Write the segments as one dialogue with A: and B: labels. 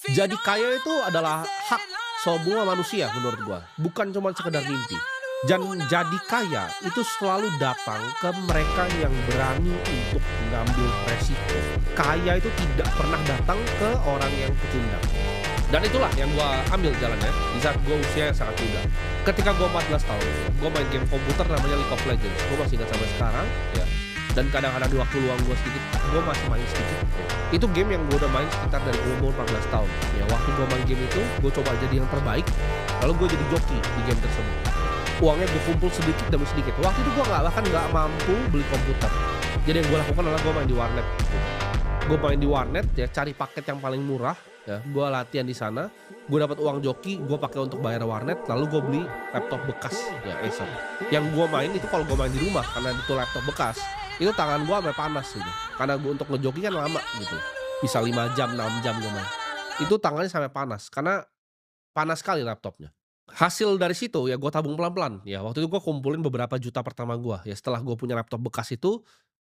A: Jadi kaya itu adalah hak semua manusia menurut gua, bukan cuman sekedar mimpi. Dan jadi kaya itu selalu datang ke mereka yang berani untuk mengambil resiko. Kaya itu tidak pernah datang ke orang yang pecundang. Dan itulah yang gua ambil jalannya di saat gua usia yang sangat muda. Ketika gua 14 tahun, gua main game komputer namanya League of Legends. Gua masih ingat sampai sekarang, ya. Dan kadang-kadang di waktu luang gua sedikit, gua masih main sedikit, ya. Itu game yang gua udah main sekitar dari umur 14 tahun. Ya, waktu gua main game itu, gua coba jadi yang terbaik, lalu gua jadi joki di game tersebut. Uangnya gua kumpul sedikit demi sedikit. Waktu itu gua bahkan nggak mampu beli komputer. Jadi yang gua lakukan adalah gua main di warnet. Gue main di warnet ya, cari paket yang paling murah ya, gue latihan di sana, gue dapat uang joki, gue pakai untuk bayar warnet, lalu gue beli laptop bekas ya Acer. Yang gue main itu kalau gue main di rumah karena itu laptop bekas, itu tangan gue sampai panas gitu. Karena gue untuk ngejoki kan lama gitu. Bisa 5 jam, 6 jam gue main. Itu tangannya sampai panas karena panas sekali laptopnya. Hasil dari situ ya gue tabung pelan-pelan, ya waktu itu gue kumpulin beberapa juta pertama gue, ya setelah gue punya laptop bekas itu,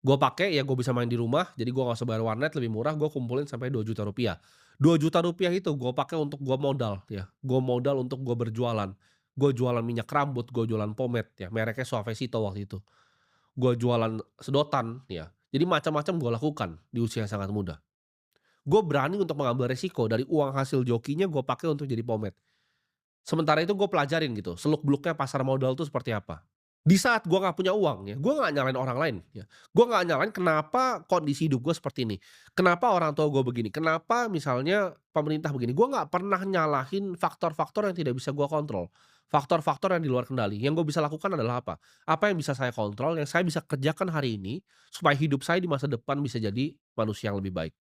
A: gue pakai, ya gue bisa main di rumah, jadi gue nggak usah bayar warnet, lebih murah, gue kumpulin sampai Rp2.000.000. Rp2.000.000 itu gue pakai untuk gue modal ya, gue modal untuk gue berjualan. Gue jualan minyak rambut, gue jualan pomade ya, mereknya Suavecito waktu itu. Gue jualan sedotan ya, jadi macam-macam gue lakukan di usia yang sangat muda. Gue berani untuk mengambil resiko dari uang hasil jokinya gue pakai untuk jadi pomade. Sementara itu gue pelajarin gitu, seluk-beluknya pasar modal tuh seperti apa. Di saat gue nggak punya uang ya, gue nggak nyalain orang lain ya, gue nggak nyalain kenapa kondisi hidup gue seperti ini, kenapa orang tua gue begini, kenapa misalnya pemerintah begini, gue nggak pernah nyalahin faktor-faktor yang tidak bisa gue kontrol, faktor-faktor yang di luar kendali, yang gue bisa lakukan adalah apa? Apa yang bisa saya kontrol, yang saya bisa kerjakan hari ini, supaya hidup saya di masa depan bisa jadi manusia yang lebih baik.